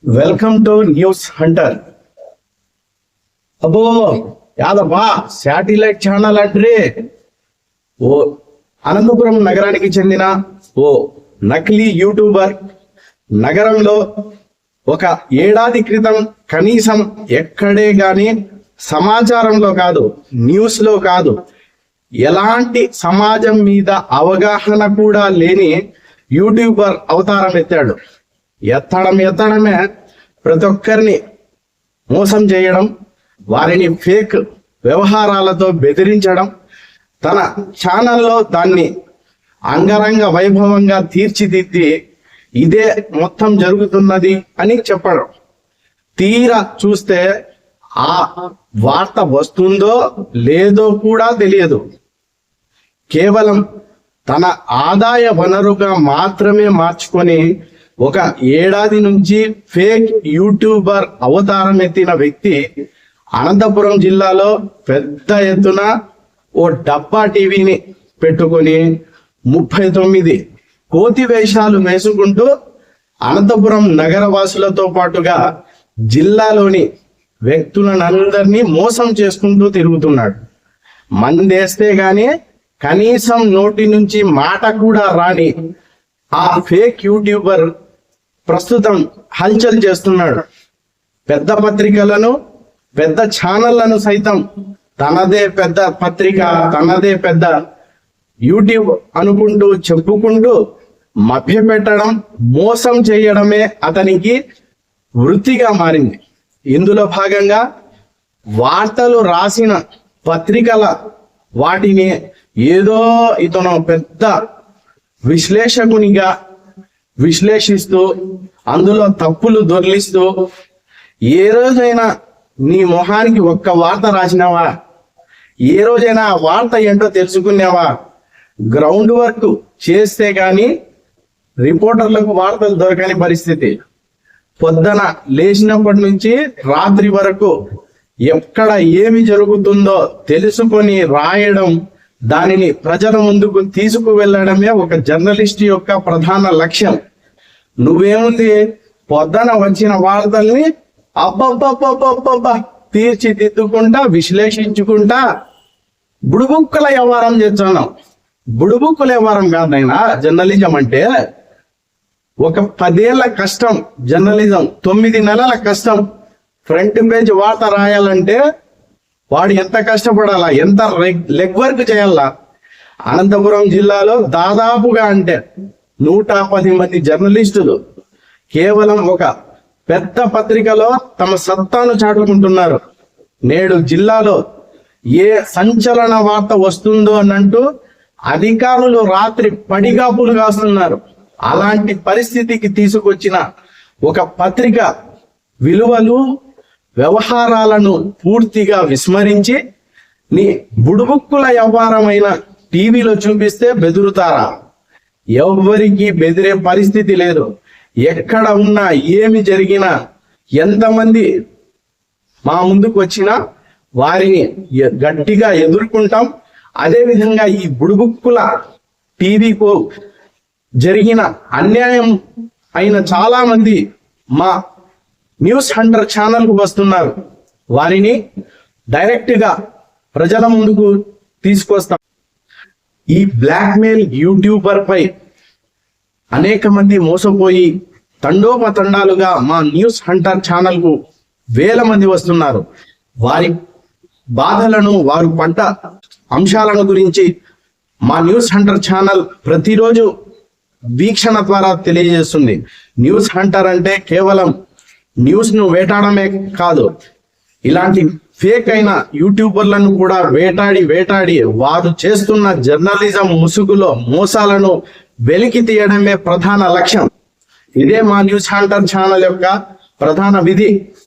Welcome to news Hunter. అబ్బో యాదబ్బా satellite channel అంటే ఓ అనంతపురం నగరానికి చెందిన ఓ నకిలీ యూట్యూబర్ నగరంలో ఒక ఏడాది క్రితం కనీసం ఎక్కడే గాని సమాచారంలో కాదు, న్యూస్ లో కాదు, ఎలాంటి సమాజం మీద అవగాహన కూడా లేని యూట్యూబర్ అవతారం ఎత్తాడు. ఎత్తడమే ప్రతి ఒక్కరిని మోసం చేయడం, వారిని ఫేక్ వ్యవహారాలతో బెదిరించడం, తన ఛానల్లో దాన్ని అంగరంగ వైభవంగా తీర్చిదిద్ది ఇదే మొత్తం జరుగుతున్నది అని చెప్పడం. తీరా చూస్తే ఆ వార్త వస్తుందో లేదో కూడా తెలియదు. కేవలం తన ఆదాయ వనరుగా మాత్రమే మార్చుకొని ఒక ఏడాది నుంచి ఫేక్ యూట్యూబర్ అవతారం ఎత్తిన వ్యక్తి అనంతపురం జిల్లాలో పెద్ద ఎత్తున ఓ డబ్బా టీవీని పెట్టుకొని 39 కోతి వేషాలు వేసుకుంటూ అనంతపురం నగర వాసులతో పాటుగా జిల్లాలోని వ్యక్తులనందరినీ మోసం చేసుకుంటూ తిరుగుతున్నాడు. మందేస్తే గాని కనీసం నోటి నుంచి మాట కూడా రాని ఆ ఫేక్ యూట్యూబర్ ప్రస్తుతం హల్చల్ చేస్తున్నాడు. పెద్ద పత్రికలను, పెద్ద ఛానళ్లను సైతం తనదే పెద్ద పత్రిక, తనదే పెద్ద యూట్యూబ్ అనుకుంటూ చెప్పుకుంటూ మభ్యపెట్టడం, మోసం చేయడమే అతనికి వృత్తిగా మారింది. ఇందులో భాగంగా వార్తలు రాసిన పత్రికల వాటిని ఏదో ఇతను పెద్ద విశ్లేషకునిగా విశ్లేషిస్తూ అందులో తప్పులు దొర్లిస్తూ, ఏ రోజైనా నీ మొహానికి ఒక్క వార్త రాసినావా? ఏ రోజైనా ఆ వార్త ఏంటో తెలుసుకున్నావా? గ్రౌండ్ వర్క్ చేస్తే గాని రిపోర్టర్లకు వార్తలు దొరకని పరిస్థితి. పొద్దున లేచినప్పటి నుంచి రాత్రి వరకు ఎక్కడ ఏమి జరుగుతుందో తెలుసుకొని రాయడం, దానిని ప్రజల ముందుకు తీసుకువెళ్ళడమే ఒక జర్నలిస్ట్ యొక్క ప్రధాన లక్ష్యం. నువ్వేముంది, పొద్దున వచ్చిన వార్తల్ని అబ్బబ్బబ్బబ్బబ్బబ్బా తీర్చిదిద్దుకుంటా, విశ్లేషించుకుంటా బుడుబుక్కల వ్యవహారం చేస్తున్నావు. బుడుబుక్కుల వ్యవహారం కాదైనా జర్నలిజం అంటే. ఒక 10 ఏళ్ల కష్టం జర్నలిజం, 9 నెలల కష్టం. ఫ్రంట్ పేజ్ వార్త రాయాలంటే వాడు ఎంత కష్టపడాలా, ఎంత లెగ్ వర్క్ చేయాలా. అనంతపురం జిల్లాలో దాదాపుగా అంటే 110 మంది జర్నలిస్టులు కేవలం ఒక పెద్ద పత్రికలో తమ సత్తాను చాటుకుంటున్నారు. నేడు జిల్లాలో ఏ సంచలన వార్త వస్తుందో అనంటూ అధికారులు రాత్రి పడిగాపులు కాస్తున్నారు. అలాంటి పరిస్థితికి తీసుకొచ్చిన ఒక పత్రిక విలువలు, వ్యవహారాలను పూర్తిగా విస్మరించి నీ బుడుబుక్కుల వ్యవహారమైన టీవీలో చూపిస్తే బెదురుతారా? ఎవరికి బెదిరే పరిస్థితి లేదు. ఎక్కడ ఉన్నా, ఏమి జరిగినా, ఎంతమంది మా ముందుకు వచ్చినా వారిని గట్టిగా ఎదుర్కొంటాం. అదేవిధంగా ఈ బుడుబుక్కుల టీవీకు జరిగిన అన్యాయం అయిన చాలా మంది మా న్యూస్ హంటర్ ఛానల్కు వస్తున్నారు. వారిని డైరెక్ట్ గా ప్రజల ముందుకు తీసుకొస్తాం. ఈ బ్లాక్మెయిల్ యూట్యూబర్ పై అనేక మంది మోసపోయి తండోపతండాలుగా మా న్యూస్ హంటర్ ఛానల్ కు వేల మంది వస్తున్నారు. వారి బాధలను, వారు పడ్డ అంశాలను గురించి మా న్యూస్ హంటర్ ఛానల్ ప్రతిరోజు వీక్షణ ద్వారా తెలియజేస్తుంది. న్యూస్ హంటర్ అంటే కేవలం న్యూస్ ను వేటాడమే కాదు, ఇలాంటి ఫేక్ అయిన యూట్యూబర్లను కూడా వేటాడి వారు చేస్తున్న జర్నలిజం ముసుగులో మోసాలను వెలికి తీయడమే ప్రధాన లక్ష్యం. ఇదే మా న్యూస్ హంటర్ ఛానల్ యొక్క ప్రధాన విధి.